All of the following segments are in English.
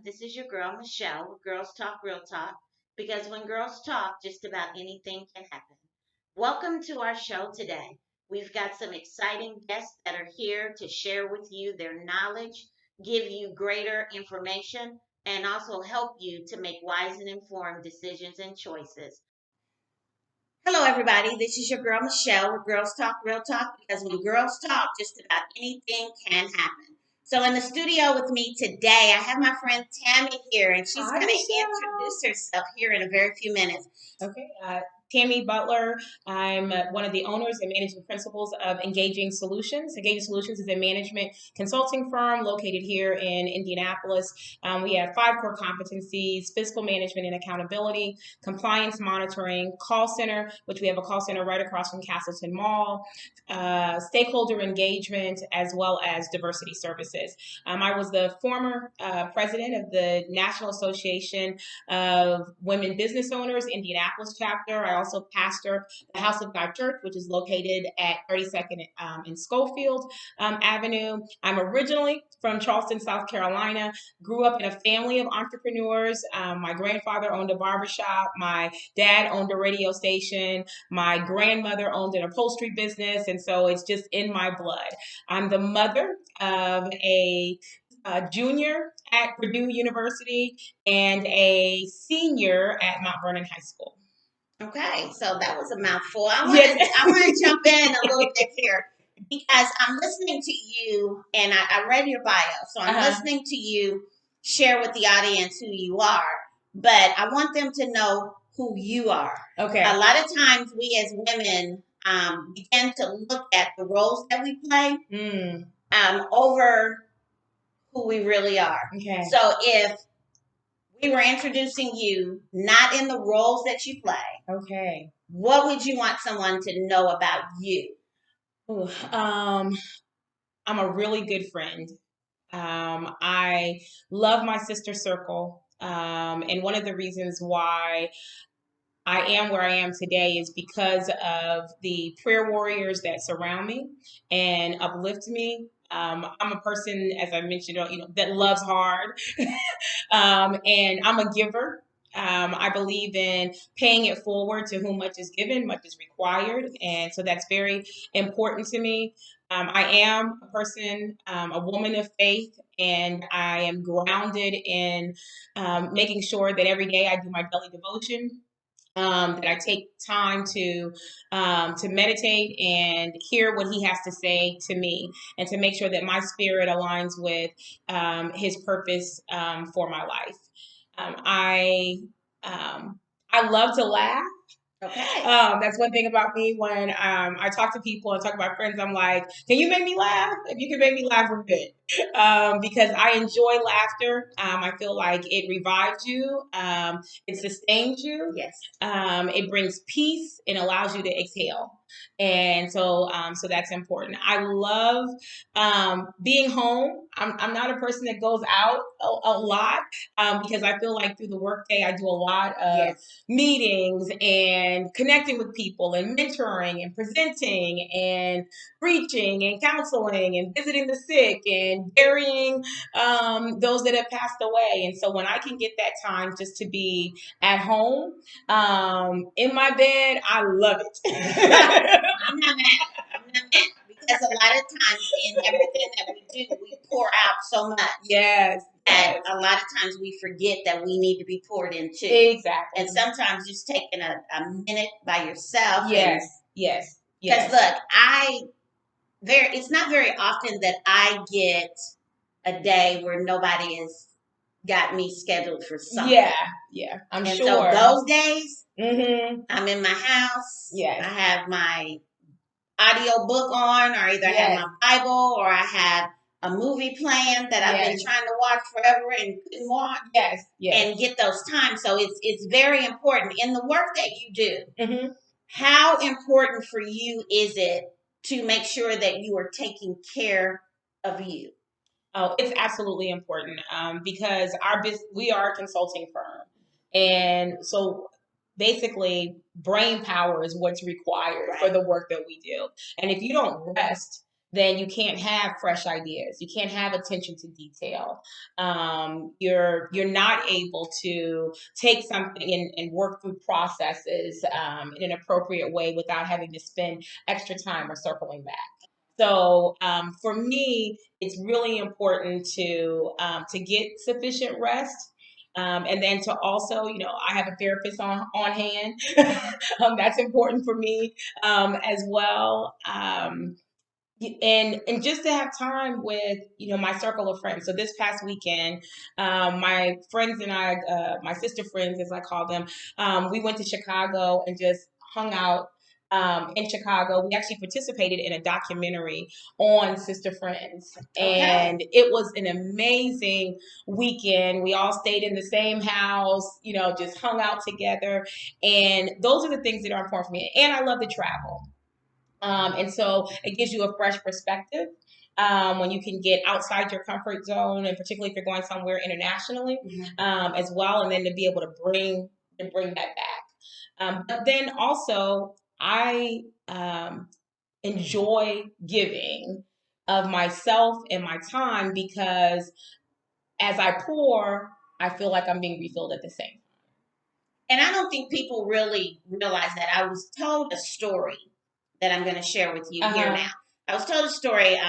This is your girl, Michelle, with Girls Talk Real Talk, because when girls talk, just about anything can happen. Welcome to our show today. We've got some exciting guests that are here to share with you their knowledge, give you greater information, and also help you to make wise and informed decisions and choices. Hello, everybody. This is your girl, Michelle, with Girls Talk Real Talk, because when girls talk, just about anything can happen. So, in the studio with me today, I have my friend Tammy here, and she's Hi, going to Michelle. introduce herself here in a very few minutes. Okay, Tammy Butler. I'm one of the owners and managing principals of Engaging Solutions. Engaging Solutions is a management consulting firm located here in Indianapolis. We have five core competencies: fiscal management and accountability, compliance monitoring, call center, which we have a call center right across from Castleton Mall, stakeholder engagement, as well as diversity services. I was the former president of the National Association of Women Business Owners, Indianapolis chapter. I also pastor the House of God Church, which is located at 32nd in Schofield Avenue. I'm originally from Charleston, South Carolina. Grew up in a family of entrepreneurs. My grandfather owned a barbershop. My dad owned a radio station. My grandmother owned an upholstery business. And so it's just in my blood. I'm the mother of a junior at Purdue University and a senior at Mount Vernon High School. Okay, so that was a mouthful. I want Yes. to I want to jump in a little bit here because I'm listening to you, and I read your bio, so I'm listening to you share with the audience who you are, but I want them to know who you are. Okay. A lot of times, we as women begin to look at the roles that we play over who we really are. Okay. So if we were introducing you not in the roles that you play, Okay. what would you want someone to know about you? Ooh, I'm a really good friend. I love my sister circle. And one of the reasons why I am where I am today is because of the prayer warriors that surround me and uplift me. I'm a person, as I mentioned, that loves hard, and I'm a giver. I believe in paying it forward. To whom much is given, much is required, and so that's very important to me. I am a person, a woman of faith, and I am grounded in making sure that every day I do my daily devotion, that I take time to meditate and hear what he has to say to me, and to make sure that my spirit aligns with his purpose for my life. I I love to laugh. Okay. That's one thing about me. When I talk to people and talk about friends, I'm like, can you make me laugh? If you can make me laugh, we're good. Because I enjoy laughter. I feel like it revives you. It sustains you. Yes. It brings peace and allows you to exhale. And so that's important. I love being home. I'm not a person that goes out a lot, because I feel like through the workday I do a lot of meetings and connecting with people and mentoring and presenting and preaching and counseling and visiting the sick and burying those that have passed away. And so when I can get that time just to be at home, in my bed, I love it. I'm not mad. I'm not mad. Because a lot of times in everything that we do, we pour out so much. Yes. That a lot of times we forget that we need to be poured into. Exactly. And sometimes just taking a minute by yourself. Yes. Yes. Because look, it's not very often that I get a day where nobody has got me scheduled for something. Yeah, I'm and sure. So those days, Mm-hmm. I'm in my house. Yes. I have my audio book on, or either I have my Bible, or I have a movie playing that I've been trying to watch forever and couldn't watch. Yes. And get those times. So it's very important in the work that you do. Mm-hmm. How important for you is it to make sure that you are taking care of you? Oh, it's absolutely important, because we are a consulting firm, and so basically brain power is what's required for the work that we do. And if you don't rest, then you can't have fresh ideas. You can't have attention to detail. You're not able to take something and work through processes in an appropriate way without having to spend extra time or circling back. So for me, it's really important to get sufficient rest. And then to also, I have a therapist on hand. That's important for me as well. And just to have time with my circle of friends. So this past weekend, my friends and I, my sister friends as I call them, we went to Chicago and just hung out in Chicago. We actually participated in a documentary on sister friends, and it was an amazing weekend. We all stayed in the same house, just hung out together, and those are the things that are important for me. And I love to travel. And so it gives you a fresh perspective when you can get outside your comfort zone, and particularly if you're going somewhere internationally as well, and then to be able to bring that back. But then also, I enjoy giving of myself and my time because as I pour, I feel like I'm being refilled at the same time. And I don't think people really realize that. I was told a story that I'm going to share with you here now. I was told a story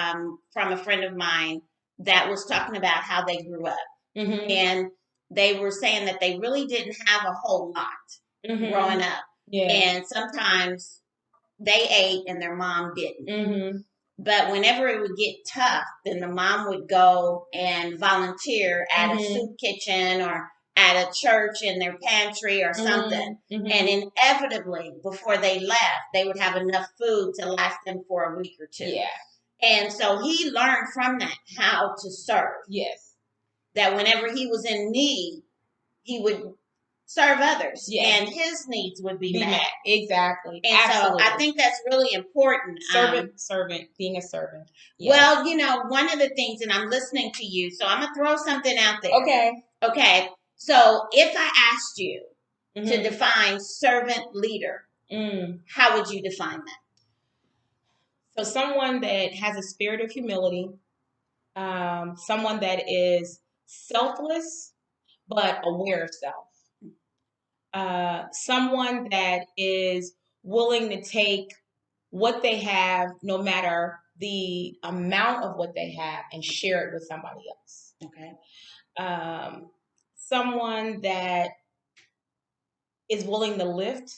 from a friend of mine that was talking about how they grew up. And they were saying that they really didn't have a whole lot growing up. And sometimes they ate and their mom didn't. But whenever it would get tough, then the mom would go and volunteer at a soup kitchen or at a church in their pantry or something. And inevitably, before they left, they would have enough food to last them for a week or two. And so he learned from that how to serve. That whenever he was in need, he would serve others, and his needs would be met. Exactly. And absolutely. So I think that's really important. Servant, being a servant. Well, one of the things, and I'm listening to you, so I'm going to throw something out there. Okay. So if I asked you to define servant leader, how would you define that? So someone that has a spirit of humility, someone that is selfless but aware of self. Someone that is willing to take what they have, no matter the amount of what they have, and share it with somebody else. Someone that is willing to lift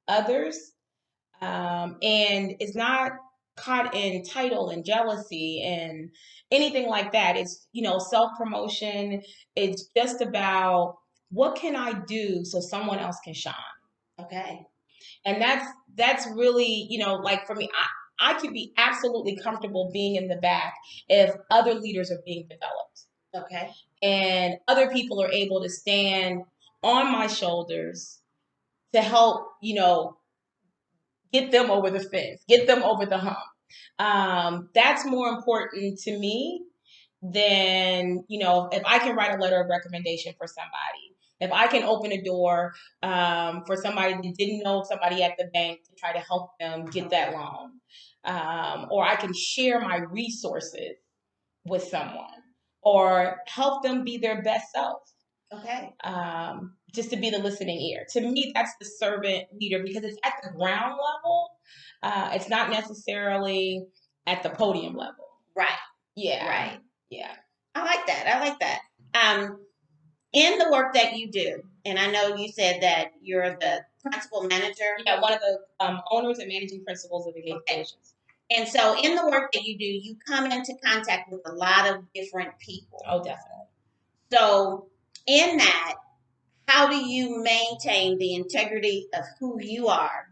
others and is not caught in title and jealousy and anything like that. It's, self-promotion. It's just about what can I do so someone else can shine. And that's really, like for me, I could be absolutely comfortable being in the back if other leaders are being developed. And other people are able to stand on my shoulders to help, get them over the fence, get them over the hump. That's more important to me than, if I can write a letter of recommendation for somebody, if I can open a door for somebody that didn't know somebody at the bank to try to help them get that loan, or I can share my resources with someone or help them be their best self. Just to be the listening ear. To me, that's the servant leader because it's at the ground level. It's not necessarily at the podium level. Right. I like that. In the work that you do, and I know you said that you're the principal manager. Yeah, one of the owners and managing principals of Engaged Solutions. And so in the work that you do, you come into contact with a lot of different people. Oh, definitely. So in that, how do you maintain the integrity of who you are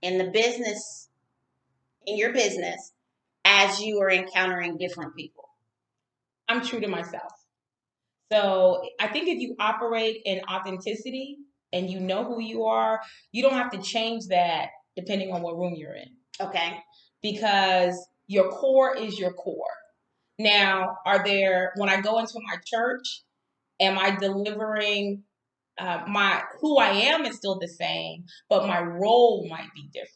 in the business, in your business, as you are encountering different people? I'm true to myself. So I think if you operate in authenticity and you know who you are, you don't have to change that depending on what room you're in. Because your core is your core. Now, when I go into my church, am I delivering who I am is still the same, but my role might be different.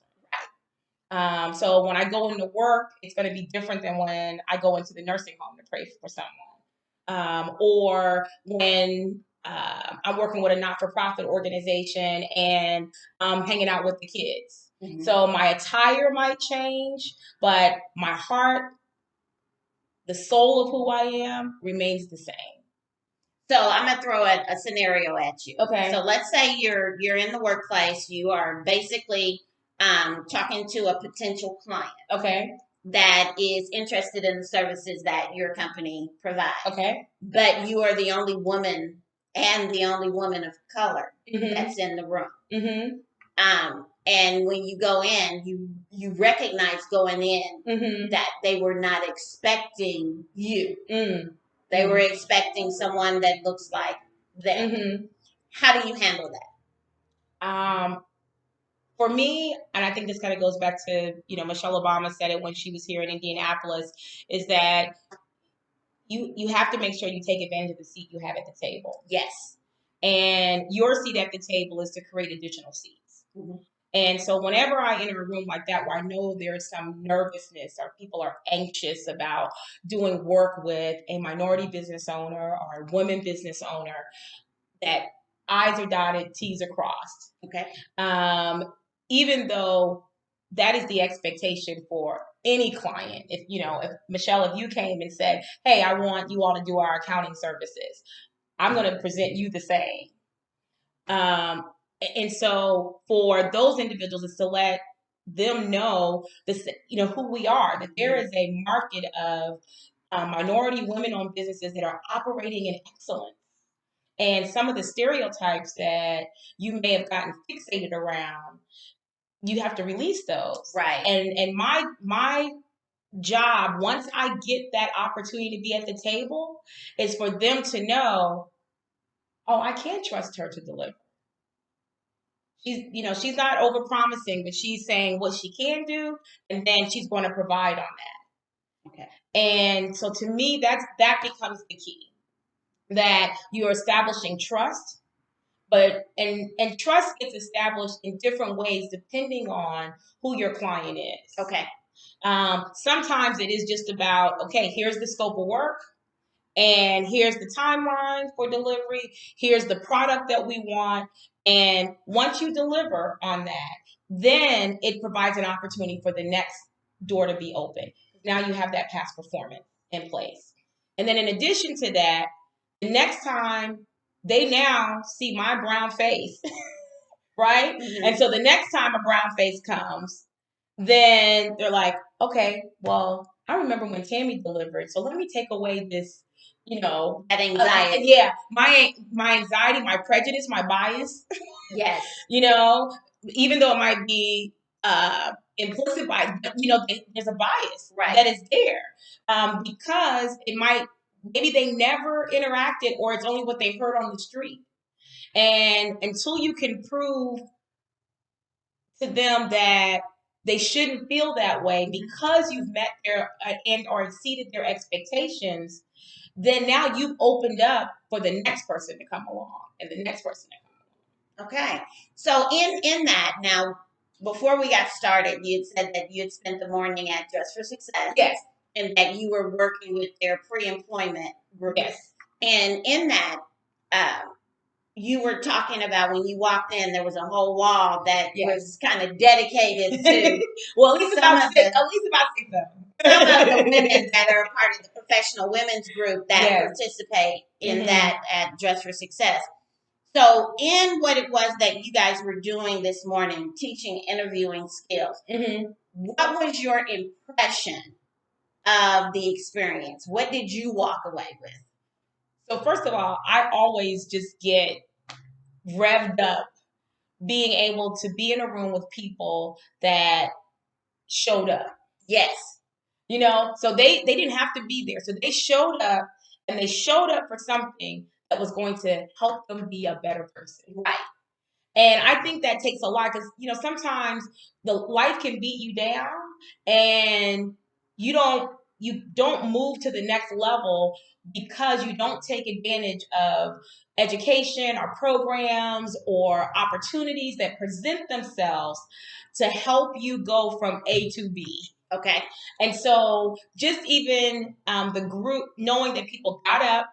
So when I go into work, it's going to be different than when I go into the nursing home to pray for someone. Or when I'm working with a not-for-profit organization and I'm hanging out with the kids. Mm-hmm. So my attire might change, but my heart, the soul of who I am, remains the same. So I'm gonna throw a scenario at you. Okay. So let's say you're in the workplace. You are basically talking to a potential client. Okay. That is interested in the services that your company provides. Okay. But you are the only woman and the only woman of color mm-hmm. that's in the room. Mm-hmm. And when you go in, you recognize going in mm-hmm. that they were not expecting you. Mm. They were expecting someone that looks like them. Mm-hmm. How do you handle that? For me, and I think this kind of goes back to, Michelle Obama said it when she was here in Indianapolis, is that you have to make sure you take advantage of the seat you have at the table. Yes. And your seat at the table is to create additional seats. Mm-hmm. And so whenever I enter a room like that where I know there is some nervousness or people are anxious about doing work with a minority business owner or a woman business owner, that I's are dotted, T's are crossed. Okay. Even though that is the expectation for any client. If Michelle, if you came and said, hey, I want you all to do our accounting services, I'm going to present you the same. And so for those individuals, is to let them know this, who we are, that there is a market of minority women-owned businesses that are operating in excellence. And some of the stereotypes that you may have gotten fixated around, you have to release those. Right. And my job, once I get that opportunity to be at the table, is for them to know, oh, I can trust her to deliver. She's not overpromising, but she's saying what she can do, and then she's going to provide on that. Okay. And so to me, that becomes the key, that you're establishing trust. But and trust gets established in different ways depending on who your client is. Okay. Sometimes it is just about, okay, here's the scope of work, and here's the timeline for delivery. Here's the product that we want. And once you deliver on that, then it provides an opportunity for the next door to be open. Now you have that past performance in place. And then in addition to that, the next time they now see my brown face, right? Mm-hmm. And so the next time a brown face comes, then they're like, okay, well, I remember when Tammy delivered, so let me take away this, that anxiety. Yeah, my anxiety, my prejudice, my bias. Yes. Even though it might be implicit bias, there's a bias that is there, because maybe they never interacted, or it's only what they heard on the street. And until you can prove to them that they shouldn't feel that way because you've met their and or exceeded their expectations, then now you've opened up for the next person to come along and the next person to come along. Okay. So in that, now, before we got started, you had said that you had spent the morning at Dress for Success. Yes. And that you were working with their pre-employment group. Yes. And in that, you were talking about when you walked in, there was a whole wall that was kind of dedicated to. Well, at least about six of them. Some of the women that are part of the professional women's group that participate in that at Dress for Success. So in what it was that you guys were doing this morning, teaching interviewing skills, what was your impression of the experience? What did you walk away with? So first of all, I always just get revved up being able to be in a room with people that showed up. Yes. So they didn't have to be there. So they showed up, and they showed up for something that was going to help them be a better person. Right. And I think that takes a lot because, sometimes the life can beat you down and you don't you don't move to the next level because you don't take advantage of education or programs or opportunities that present themselves to help you go from A to B. Okay. And so just even the group, knowing that people got up,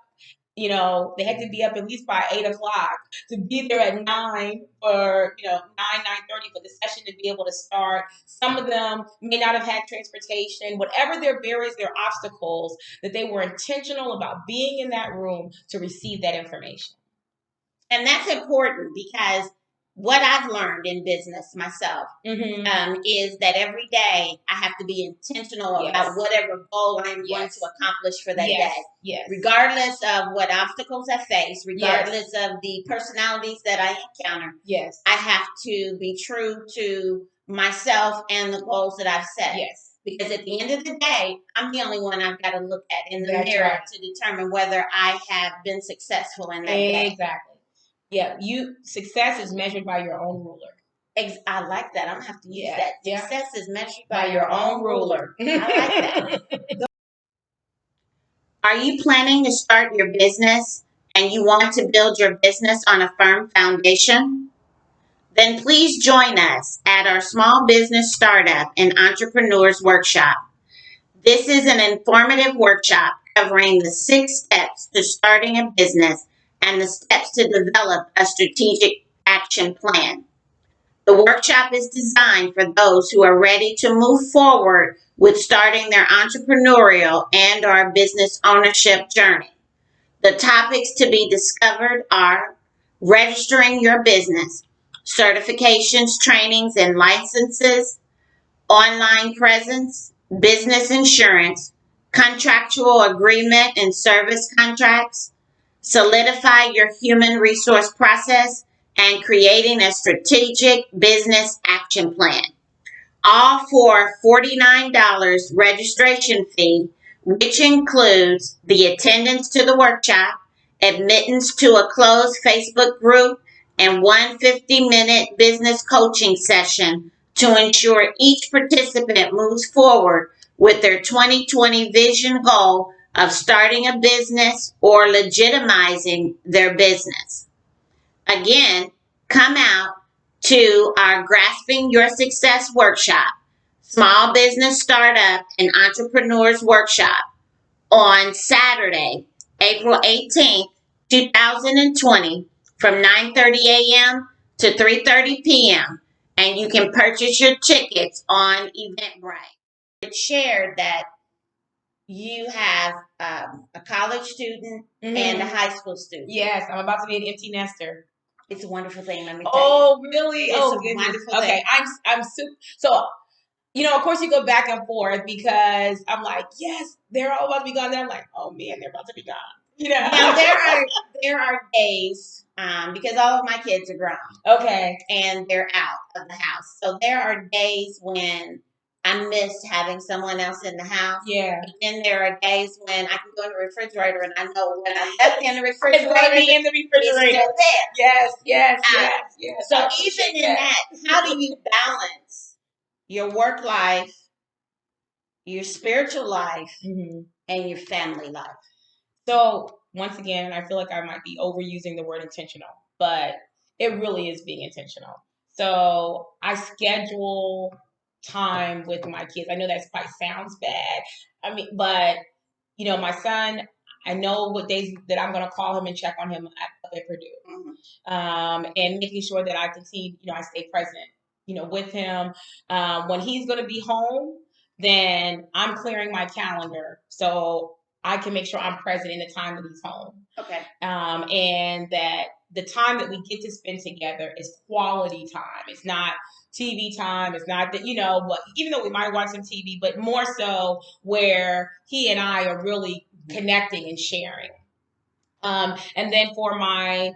they had to be up at least by 8 o'clock to be there at 9 or 9:30 for the session to be able to start. Some of them may not have had transportation, whatever their barriers, their obstacles, that they were intentional about being in that room to receive that information. And that's important because what I've learned in business myself is that every day I have to be intentional about whatever goal I'm going to accomplish for that day. Yes. Regardless of what obstacles I face, regardless of the personalities that I encounter, I have to be true to myself and the goals that I've set. Yes. Because at the end of the day, I'm the only one I've got to look at in the mirror to determine whether I have been successful in that day. Exactly. Yeah, success is measured by your own ruler. I like that. I'm going to have to use that. Success is measured by your own ruler. I like that. Are you planning to start your business and you want to build your business on a firm foundation? Then please join us at our Small Business Startup and Entrepreneurs Workshop. This is an informative workshop covering the 6 steps to starting a business and the steps to develop a strategic action plan. The workshop is designed for those who are ready to move forward with starting their entrepreneurial and or business ownership journey. The topics to be discovered are registering your business, certifications, trainings, and licenses, online presence, business insurance, contractual agreement and service contracts, solidify your human resource process, and creating a strategic business action plan. All for $49 registration fee, which includes the attendance to the workshop, admittance to a closed Facebook group, and one 50-minute business coaching session to ensure each participant moves forward with their 2020 vision goal of starting a business or legitimizing their business. Again, come out to our Grasping Your Success workshop, Small Business Startup and Entrepreneurs Workshop, on Saturday, April 18th, 2020, from 9:30 a.m. to 3:30 p.m. And you can purchase your tickets on Eventbrite. It shared that you have a college student and a high school student. Yes, I'm about to be an empty nester. It's a wonderful thing, let me tell you. Oh, really? It's a wonderful thing. Okay, I'm super. So, of course you go back and forth because I'm like, yes, they're all about to be gone. Then I'm like, oh man, they're about to be gone. Now there are days because all of my kids are grown. Okay. And they're out of the house. So there are days when I miss having someone else in the house. Yeah. And there are days when I can go in the refrigerator and I know what I left in the refrigerator. It's going to be in the refrigerator. It's still there. Yes. So even in that, how do you balance your work life, your spiritual life, and your family life? So once again, I feel like I might be overusing the word intentional, but it really is being intentional. So I schedule time with my kids. I know that probably sounds bad. But my son, I know what days that I'm going to call him and check on him at Purdue, and making sure that I continue, I stay present, with him. When he's going to be home, then I'm clearing my calendar so I can make sure I'm present in the time that he's home. Okay. And that the time that we get to spend together is quality time. It's not TV time. It's not that, but even though we might watch some TV, but more so where he and I are really connecting and sharing. And then for my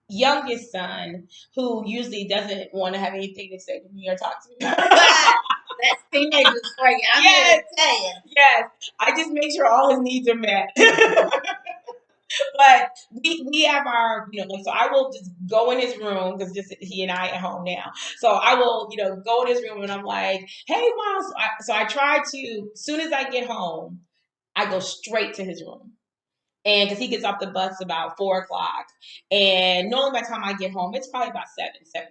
youngest son, who usually doesn't want to have anything to say to me or talk to me. That's teenagers for you. I'm here to tell you. Yes. I just make sure all his needs are met. But we have our, like, so I will just go in his room because just he and I at home now. So I will, go in his room and I'm like, hey, mom. So I try to, as soon as I get home, I go straight to his room. And because he gets off the bus about 4 o'clock, and normally by the time I get home, it's probably about 7:30.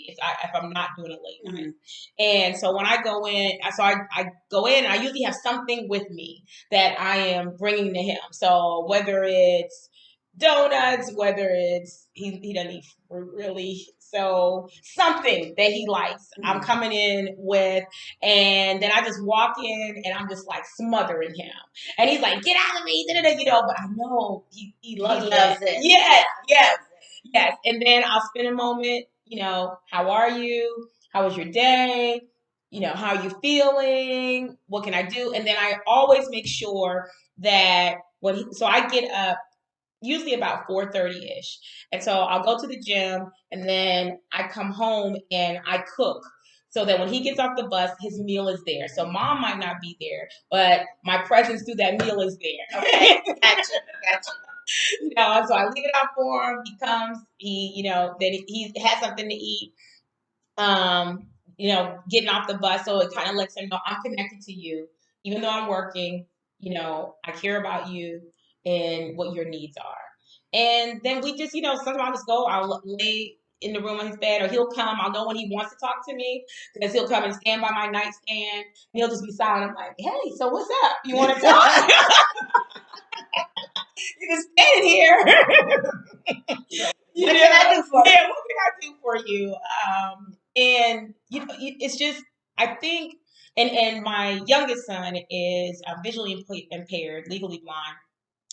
If I'm not doing a late night. And so when I go in, I go in, I usually have something with me that I am bringing to him. So whether it's donuts, whether it's he doesn't eat fruit really, so something that he likes, I'm coming in with, and then I just walk in and I'm just like smothering him. And he's like, get out of me, but I know he loves it. Yes. And then I'll spend a moment, how are you? How was your day? How are you feeling? What can I do? And then I always make sure that so I get up usually about 4:30-ish. And so I'll go to the gym and then I come home and I cook so that when he gets off the bus, his meal is there. So mom might not be there, but my presence through that meal is there. Okay, gotcha. So I leave it out for him. He comes, then he has something to eat. Getting off the bus, so it kind of lets him know I'm connected to you, even though I'm working. I care about you and what your needs are. And then we just, sometimes I'll just go, I'll lay in the room on his bed, or he'll come. I'll know when he wants to talk to me because he'll come and stand by my nightstand and he'll just be silent. I'm like, hey, so what's up? You want to talk? You're just standing here. What can I do for you? Yeah, what can I do for you? And it's just, I think, and my youngest son is visually impaired, legally blind.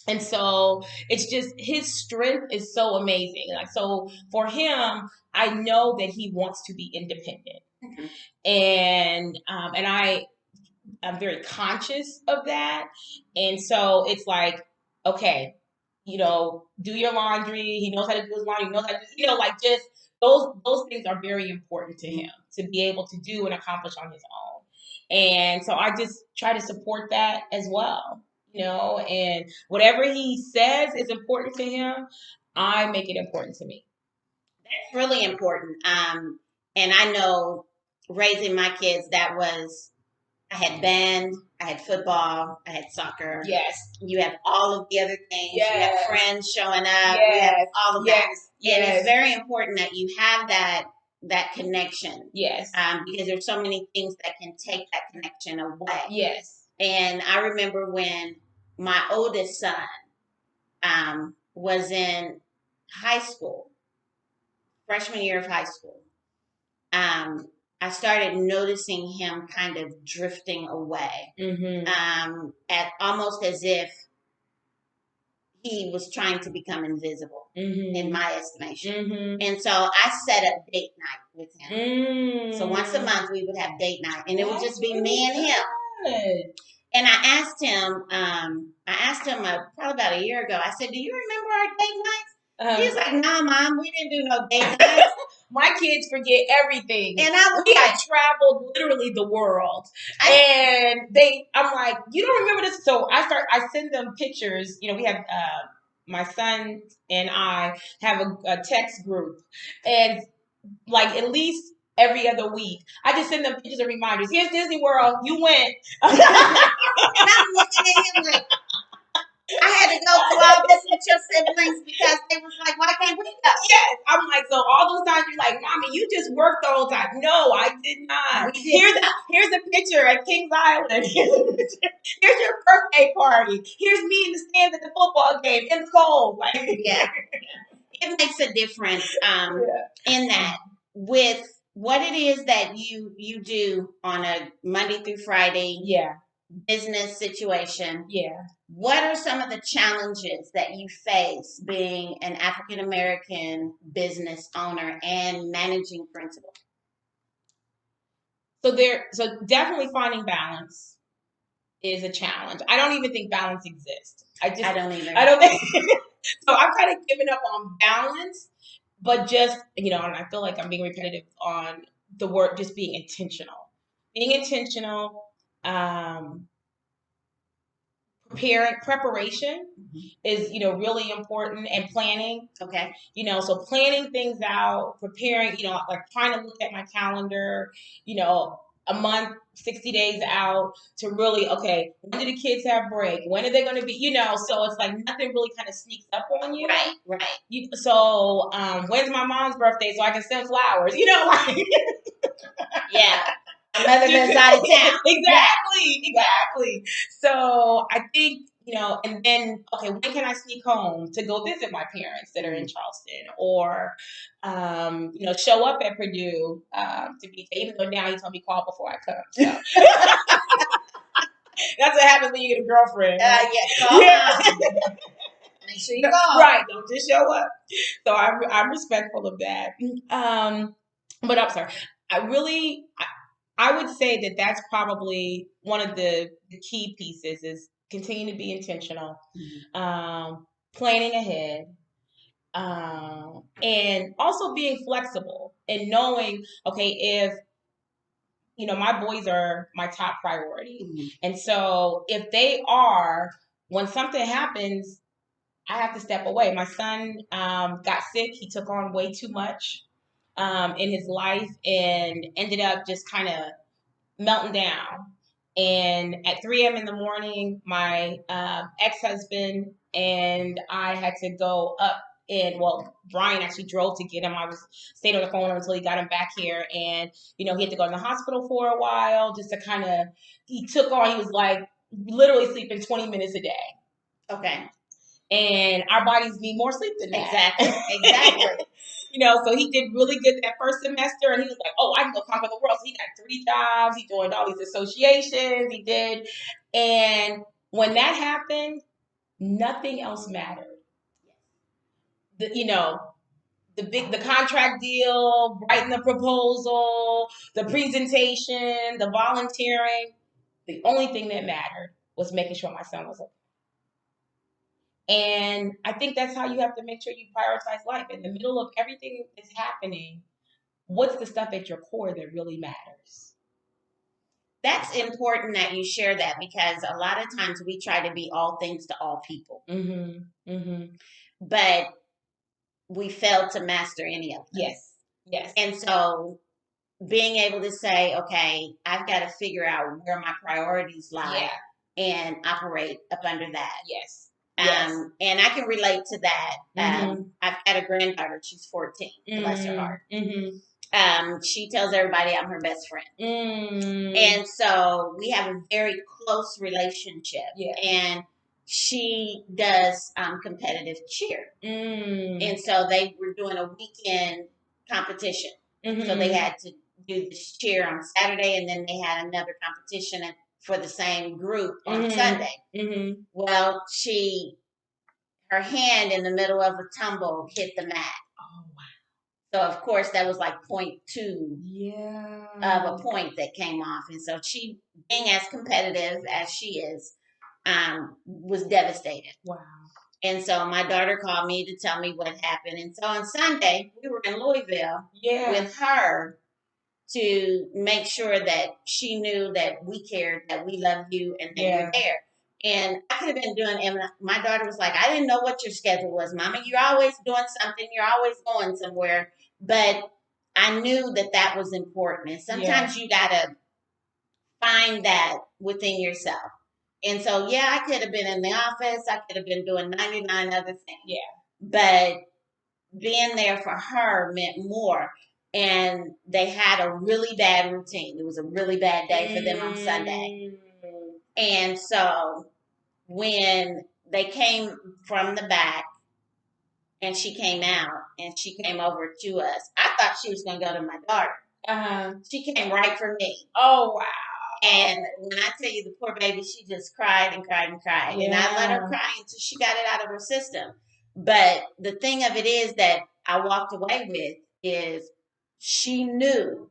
And so it's just his strength is so amazing. Like, so for him, I know that he wants to be independent. And I'm very conscious of that. And so it's like, okay, do your laundry. He knows how to do his laundry. He knows how to, like, just those things are very important to him to be able to do and accomplish on his own. And so I just try to support that as well, and whatever he says is important to him, I make it important to me. That's really important. And I know raising my kids, I had band, I had football, I had soccer. Yes. You have all of the other things. Yes. You have friends showing up. Yes. You have all of that. Yes. And it's very important that you have that connection. Yes. Because there's so many things that can take that connection away. Yes. And I remember when my oldest son was in high school, freshman year of high school. I started noticing him kind of drifting away, at almost as if he was trying to become invisible, in my estimation. And so I set up date night with him. So once a month we would have date night, and it would just be me and him. And I asked him probably about a year ago. I said, "Do you remember our date nights?" He was like, "No, Mom, we didn't do no date nights." My kids forget everything. And we had traveled literally the world. I'm like, you don't remember this? So I send them pictures. We have, my son and I have a text group. And like at least every other week, I just send them pictures and reminders. Here's Disney World. You went. And I'm looking at him like, I had to go through all this with your siblings because they was like, why can't we go? Yes. I'm like, so all those times you're like, Mommy, you just worked the whole time. No, I did not. Here's a picture at Kings Island. Here's your birthday party. Here's me in the stands at the football game in the cold. Yeah. It makes a difference in that with what it is that you do on a Monday through Friday business situation. Yeah. What are some of the challenges that you face being an African American business owner and managing principal? So definitely finding balance is a challenge. I don't even think balance exists. I don't either. I don't think. So I've kind of given up on balance, but just, and I feel like I'm being repetitive on the word, just being intentional. Being intentional, preparation is, really important, and planning. Okay. So planning things out, preparing, like trying to look at my calendar, a month, 60 days out to really, okay, when do the kids have break? When are they going to be, so it's like nothing really kind of sneaks up on you. Right. So when's my mom's birthday so I can send flowers, like. Yeah. My mother lives out of town. Exactly. So I think, and then, okay, when can I sneak home to go visit my parents that are in Charleston, or, show up at Purdue to be, even though now he told me call before I come. So. That's what happens when you get a girlfriend. Make sure you call. Right, don't just show up. So I'm respectful of that. But I'm sorry. I would say that that's probably one of the key pieces is continue to be intentional, planning ahead, and also being flexible and knowing, okay, if, my boys are my top priority. And so if they are, when something happens, I have to step away. My son got sick. He took on way too much in his life and ended up just kind of melting down. And at 3 a.m. in the morning, my ex-husband and I had to go up. And Brian actually drove to get him. I stayed on the phone until he got him back here. And, he had to go in the hospital for a while just to he was like literally sleeping 20 minutes a day. Okay. And our bodies need more sleep than that. Exactly. So he did really good that first semester, and he was like, oh, I can go conquer the world. So he got 3 jobs. He joined all these associations. He did. And when that happened, nothing else mattered. The contract deal, writing the proposal, the presentation, the volunteering. The only thing that mattered was making sure my son was okay. And I think that's how you have to make sure you prioritize life. In the middle of everything that's happening, what's the stuff at your core that really matters? That's important that you share that, because a lot of times we try to be all things to all people. But we fail to master any of them. Yes. And so being able to say, okay, I've got to figure out where my priorities lie and operate up under that. Yes. And I can relate to that. I've got a granddaughter. She's 14. Bless her heart. She tells everybody I'm her best friend. And so we have a very close relationship. And she does competitive cheer. And so they were doing a weekend competition. So they had to do this cheer on Saturday, and then they had another competition for the same group on Sunday. Well, her hand in the middle of a tumble hit the mat. Oh, wow. So, of course, that was like 0.2 of a point that came off. And so she, being as competitive as she is, was devastated. Wow. And so my daughter called me to tell me what happened. And so on Sunday, we were in Louisville with her to make sure that she knew that we cared, that we loved you, and that you're there. And I could have been doing, and my daughter was like, I didn't know what your schedule was, Mama. You're always doing something. You're always going somewhere. But I knew that was important. And sometimes you got to find that within yourself. And so, I could have been in the office. I could have been doing 99 other things. But being there for her meant more. And they had a really bad routine. It was a really bad day for them on Sunday. And so when they came from the back and she came out and she came over to us, I thought she was going to go to my daughter. She came right for me. Oh, wow. And when I tell you, the poor baby, she just cried and cried and cried. And I let her cry until she got it out of her system. But the thing of it is that I walked away with is she knew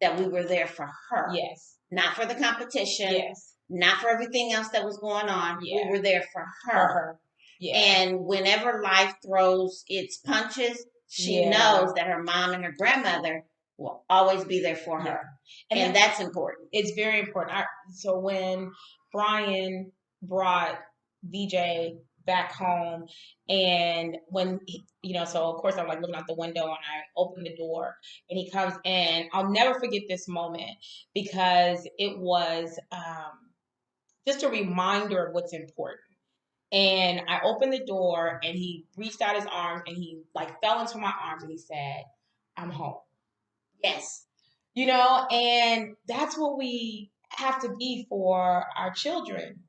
that we were there for her. Not for the competition. Not for everything else that was going on. We were there for her. And whenever life throws its punches, she knows that her mom and her grandmother will always be there for her. And that's important. It's very important. So when Brian brought VJ back home, and when so of course I'm like looking out the window and I open the door and he comes in. I'll never forget this moment because it was just a reminder of what's important. And I opened the door and he reached out his arms and he like fell into my arms and he said, "I'm home." Yes. And that's what we have to be for our children.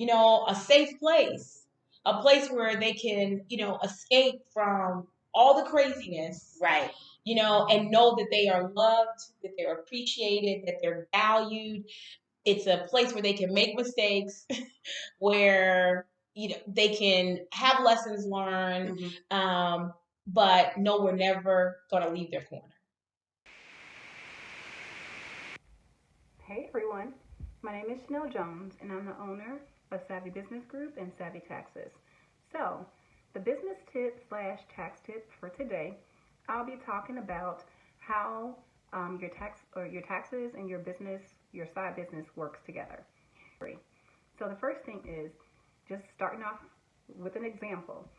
A safe place, a place where they can, escape from all the craziness, Right. And know that they are loved, that they're appreciated, that they're valued. It's a place where they can make mistakes, where they can have lessons learned, but no, we're never going to leave their corner. Hey everyone, my name is Chanel Jones and I'm the owner of Savvy Business Group and Savvy Taxes. So, the business tip slash tax tip for today, I'll be talking about how your taxes and your business, your side business works together. So the first thing is just starting off with an example.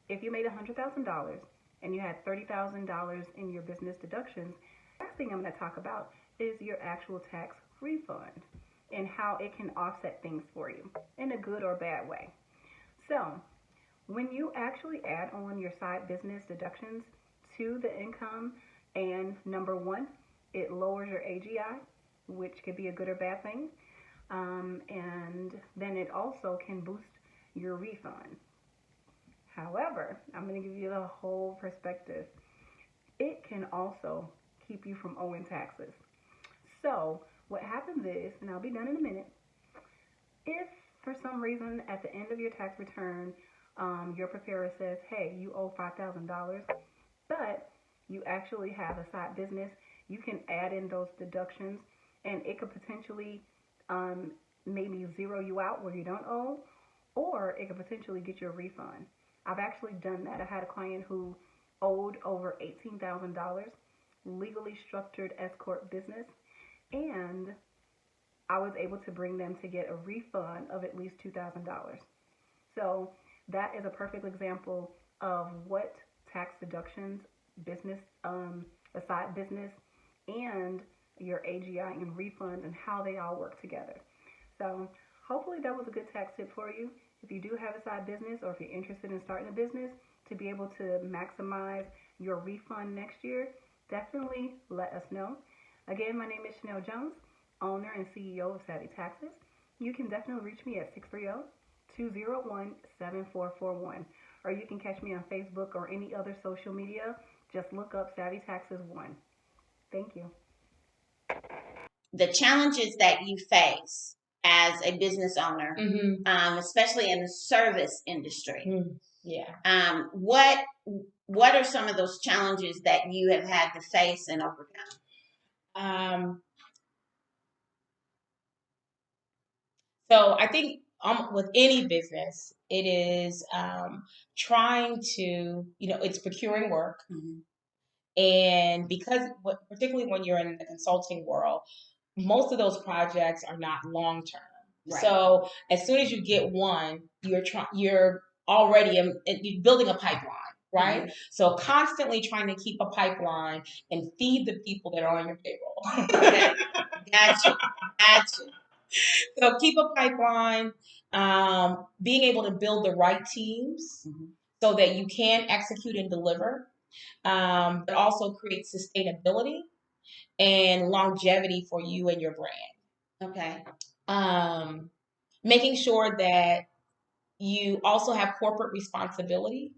If you made $100,000 and you had $30,000 in your business deductions, the last thing I'm going to talk about is your actual tax refund and how it can offset things for you in a good or bad way. So, when you actually add on your side business deductions to the income, and number one, it lowers your AGI, which could be a good or bad thing, and then it also can boost your refund. However, I'm going to give you the whole perspective. It can also keep you from owing taxes. So what happens is, and I'll be done in a minute, if for some reason at the end of your tax return, your preparer says, hey, you owe $5,000, but you actually have a side business, you can add in those deductions and it could potentially maybe zero you out where you don't owe, or it could potentially get you a refund. I've actually done that. I had a client who owed over $18,000, legally structured S Corp business, and I was able to bring them to get a refund of at least $2,000. So that is a perfect example of what tax deductions, business, a side business, and your AGI and refunds and how they all work together. So hopefully that was a good tax tip for you. If you do have a side business or if you're interested in starting a business to be able to maximize your refund next year, definitely let us know. Again, my name is Chanel Jones, owner and CEO of Savvy Taxes. You can definitely reach me at 630-201-7441, or you can catch me on Facebook or any other social media. Just look up Savvy Taxes 1. Thank you. The challenges that you face as a business owner, especially in the service industry. Yeah. What are some of those challenges that you have had to face and overcome? So I think with any business, it is trying to, it's procuring work. And because, particularly when you're in the consulting world, most of those projects are not long term. Right. So as soon as you get one, you're already you're building a pipeline, right? So constantly trying to keep a pipeline and feed the people that are on your payroll. Okay. Gotcha. So keep a pipeline, being able to build the right teams so that you can execute and deliver, but also create sustainability and longevity for you and your brand. Okay. Making sure that you also have corporate responsibility.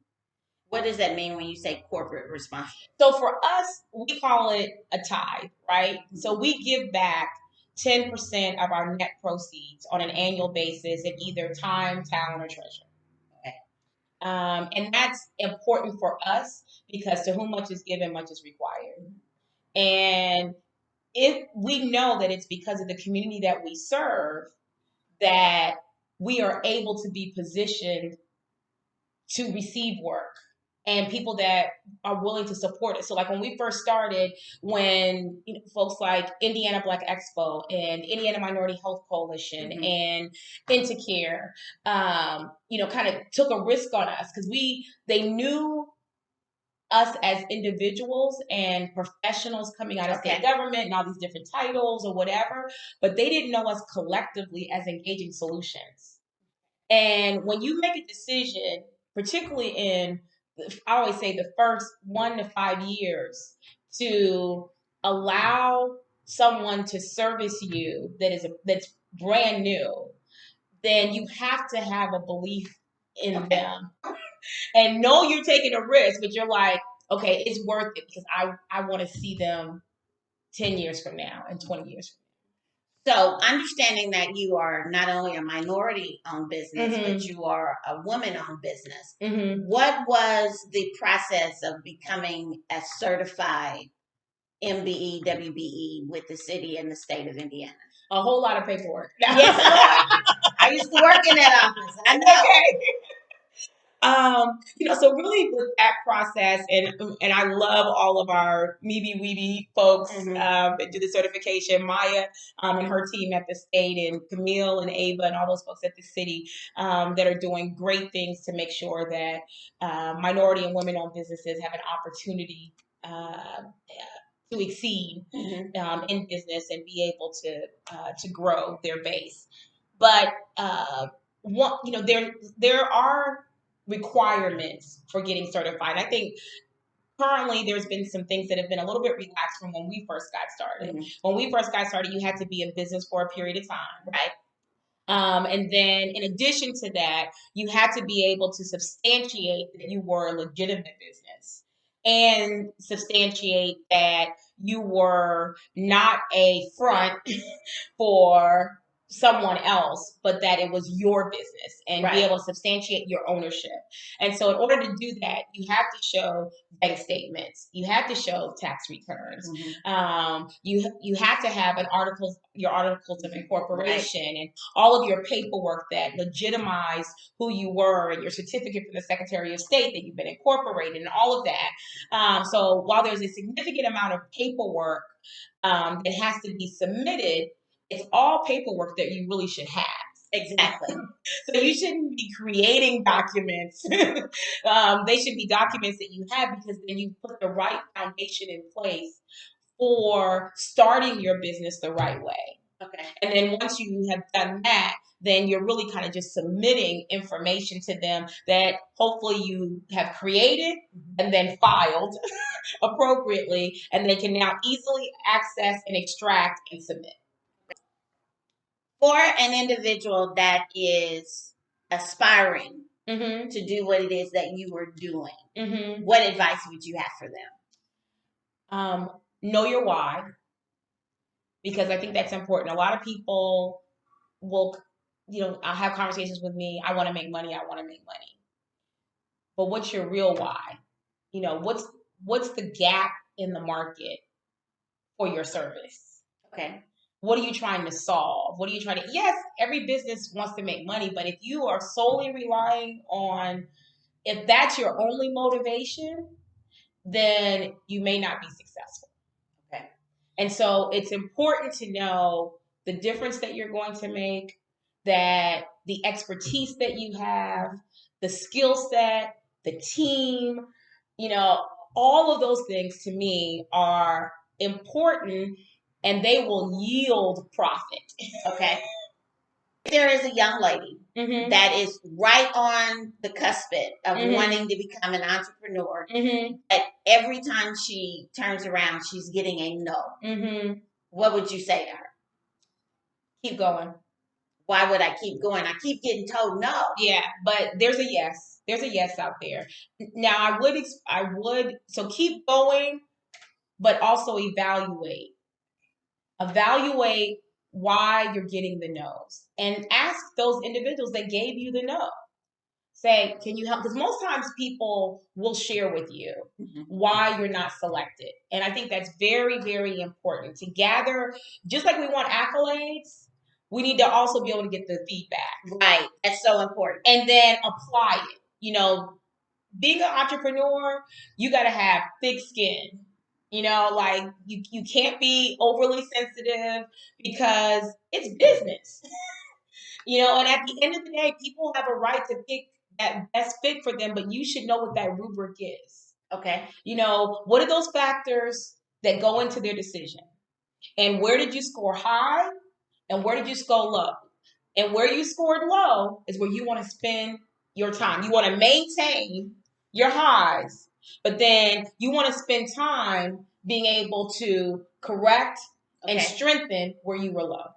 What does that mean when you say corporate responsibility? So for us, we call it a tithe, right? So we give back 10% of our net proceeds on an annual basis in either time, talent, or treasure. Okay. And that's important for us because to whom much is given, much is required. And if we know that it's because of the community that we serve that we are able to be positioned to receive work and people that are willing to support it. So like when we first started, when folks like Indiana Black Expo and Indiana Minority Health Coalition and Intercare, kind of took a risk on us because they knew us as individuals and professionals coming out of state government and all these different titles or whatever, but they didn't know us collectively as engaging solutions. And when you make a decision, particularly in, I always say, the first 1 to 5 years, to allow someone to service you that's brand new, then you have to have a belief in them and know you're taking a risk, but you're like, okay, it's worth it because I want to see them 10 years from now and 20 years from So understanding that you are not only a minority-owned business, but you are a woman-owned business, what was the process of becoming a certified MBE, WBE with the city and the state of Indiana? A whole lot of paperwork. Yes, Lord. I used to work in that office. I know. Okay. So really with that process, and I love all of our Meeby Weeby folks that do the certification, Maya and her team at the state, and Camille and Ava and all those folks at the city that are doing great things to make sure that minority and women-owned businesses have an opportunity to exceed in business and be able to grow their base. But there are requirements for getting certified. I think currently there's been some things that have been a little bit relaxed from when we first got started. When we first got started, you had to be in business for a period of time, right? And then in addition to that, you had to be able to substantiate that you were a legitimate business and substantiate that you were not a front for someone else, but that it was your business, and be able to substantiate your ownership. And so in order to do that, you have to show bank statements, you have to show tax returns, you have to have your articles of incorporation and all of your paperwork that legitimize who you were, and your certificate from the Secretary of State that you've been incorporated, and all of that. So while there's a significant amount of paperwork that has to be submitted, it's all paperwork that you really should have. Exactly. So you shouldn't be creating documents. They should be documents that you have, because then you put the right foundation in place for starting your business the right way. Okay. And then once you have done that, then you're really kind of just submitting information to them that hopefully you have created and then filed appropriately, and they can now easily access and extract and submit. For an individual that is aspiring to do what it is that you were doing, what advice would you have for them? Know your why, because I think that's important. A lot of people will, I'll have conversations with me. I want to make money. But what's your real why? What's the gap in the market for your service? Okay. What are you trying to solve? What are you trying to? Yes, every business wants to make money, but if you are solely relying on, if that's your only motivation, then you may not be successful. Okay. And so it's important to know the difference that you're going to make, that the expertise that you have, the skill set, the team, all of those things to me are important, and they will yield profit. Okay. There is a young lady that is right on the cusp of wanting to become an entrepreneur, but every time she turns around, she's getting a no. What would you say to her? Keep going. Why would I keep going? I keep getting told no. Yeah, but there's a yes. There's a yes out there. Now, I would, so keep going, but also evaluate. Evaluate why you're getting the no's, and ask those individuals that gave you the no. Say, can you help? Because most times people will share with you why you're not selected. And I think that's very, very important to gather. Just like we want accolades, we need to also be able to get the feedback. Right. That's so important. And then apply it. being an entrepreneur, you got to have thick skin. You know, like you can't be overly sensitive because it's business. You know, and at the end of the day, people have a right to pick that best fit for them, but you should know what that rubric is. Okay. You know, what are those factors that go into their decision? And where did you score high? And where did you score low? And where you scored low is where you want to spend your time. You want to maintain your highs, but then you want to spend time being able to correct and strengthen where you were low.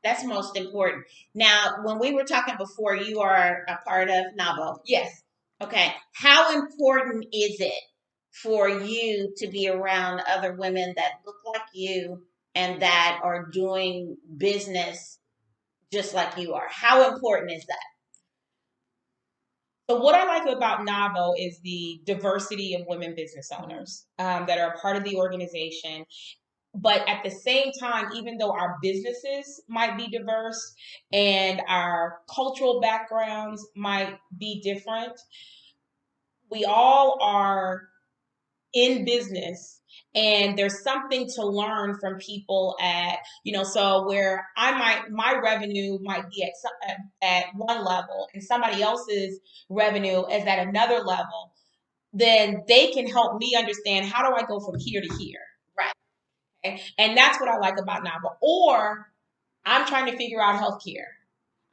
That's most important. Now, when we were talking before, you are a part of NAVO. Yes. Okay. How important is it for you to be around other women that look like you and that are doing business just like you are? How important is that? So what I like about NAVO is the diversity of women business owners that are a part of the organization. But at the same time, even though our businesses might be diverse and our cultural backgrounds might be different, we all are in business, and there's something to learn from people at, you know, so where my revenue might be at one level and somebody else's revenue is at another level, then they can help me understand, how do I go from here to here? Right. Okay? And that's what I like about NAVA. Or I'm trying to figure out healthcare.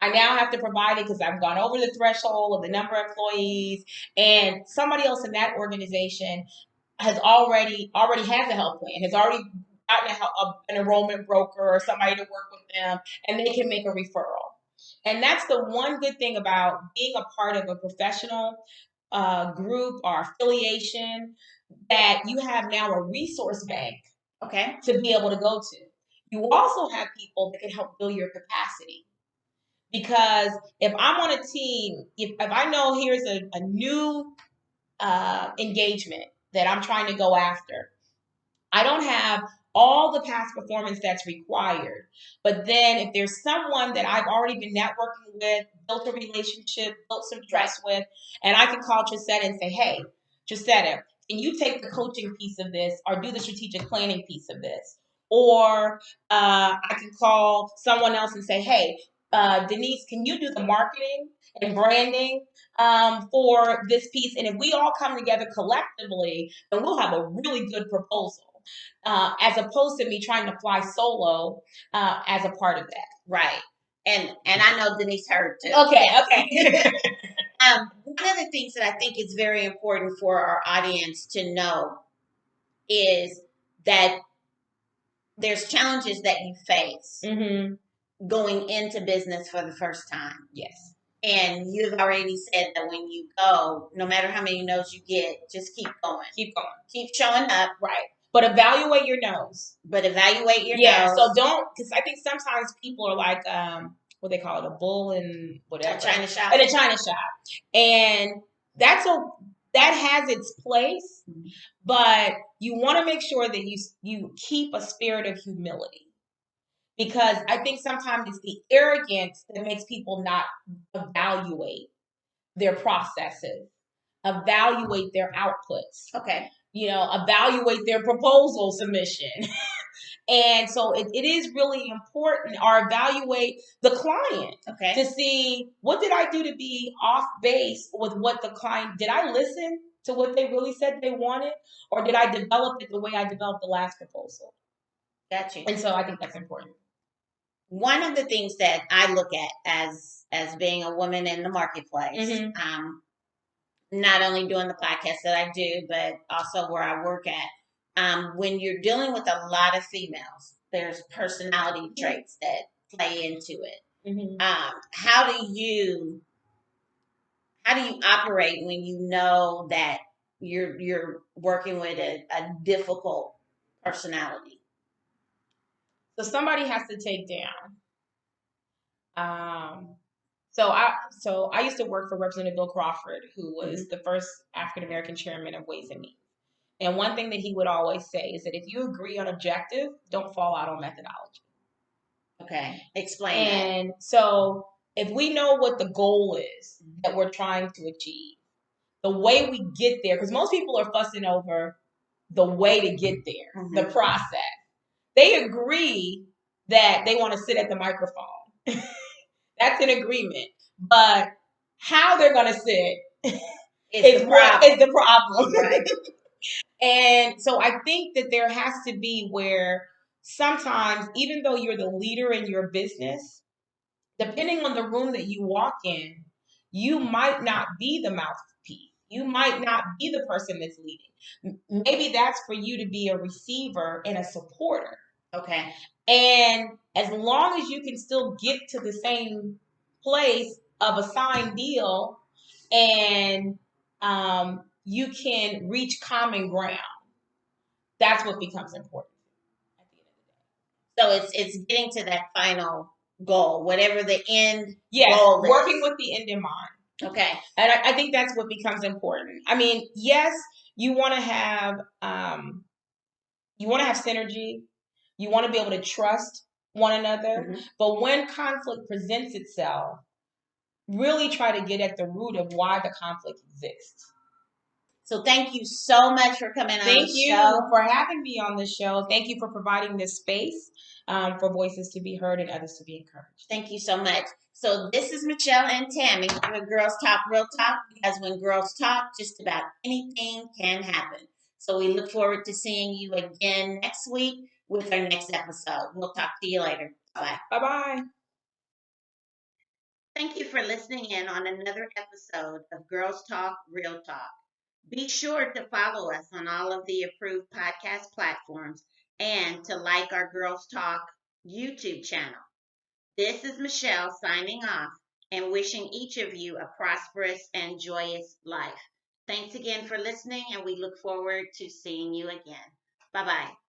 I now have to provide it because I've gone over the threshold of the number of employees, and somebody else in that organization has already has a health plan, has already gotten an enrollment broker or somebody to work with them, and they can make a referral. And that's the one good thing about being a part of a professional group or affiliation, that you have now a resource bank, to be able to go to. You also have people that can help build your capacity. Because if I'm on a team, if I know here's a new engagement that I'm trying to go after, I don't have all the past performance that's required. But then if there's someone that I've already been networking with, built a relationship, built some trust with, and I can call Trisetta and say, hey, Trisetta, can you take the coaching piece of this or do the strategic planning piece of this? Or I can call someone else and say, hey, Denise, can you do the marketing and branding for this piece? And if we all come together collectively, then we'll have a really good proposal. As opposed to me trying to fly solo as a part of that. Right. And I know Denise heard too. Okay. One of the things that I think is very important for our audience to know is that there's challenges that you face going into business for the first time. Yes. And you've already said that when you go, no matter how many no's you get, just keep going. Keep going. Keep showing up. Right. But evaluate your no's. Yeah, so don't, because I think sometimes people are like, what they call it, a bull in whatever. A China shop. In a China shop. And that has its place, but you want to make sure that you keep a spirit of humility. Because I think sometimes it's the arrogance that makes people not evaluate their processes, evaluate their outputs. Okay. You know, evaluate their proposal submission. And so it is really important, or evaluate the client to see, what did I do to be off base with what the client, did I listen to what they really said they wanted, or did I develop it the way I developed the last proposal? Gotcha. And so I think that's important. One of the things that I look at as being a woman in the marketplace, not only doing the podcast that I do, but also where I work at, when you're dealing with a lot of females, there's personality traits that play into it. How do you operate when you know that you're working with a difficult personality? So somebody has to take down. So I used to work for Representative Bill Crawford, who was the first African American chairman of Ways and Means. And one thing that he would always say is that if you agree on objective, don't fall out on methodology. Okay, explain that. And so if we know what the goal is that we're trying to achieve, the way we get there, because most people are fussing over the way to get there, the process. They agree that they want to sit at the microphone. That's an agreement. But how they're going to sit is the problem. Right. And so I think that there has to be where sometimes, even though you're the leader in your business, depending on the room that you walk in, you might not be the mouthpiece. You might not be the person that's leading. Maybe that's for you to be a receiver and a supporter. Okay. And as long as you can still get to the same place of a signed deal and you can reach common ground, that's what becomes important at the end of the day. So it's getting to that final goal, whatever the end yes, goal is. Working with the end in mind. Okay. And I think that's what becomes important. I mean, yes, you want to have synergy. You want to be able to trust one another. But when conflict presents itself, really try to get at the root of why the conflict exists. So thank you so much for coming on the show. Thank you for having me on the show. Thank you for providing this space for voices to be heard and others to be encouraged. Thank you so much. So this is Michelle and Tammy with Girls Talk Real Talk, because when girls talk, just about anything can happen. So we look forward to seeing you again next week with our next episode. We'll talk to you later. Bye. Bye-bye. Thank you for listening in on another episode of Girls Talk Real Talk. Be sure to follow us on all of the approved podcast platforms and to like our Girls Talk YouTube channel. This is Michelle signing off and wishing each of you a prosperous and joyous life. Thanks again for listening, and we look forward to seeing you again. Bye-bye.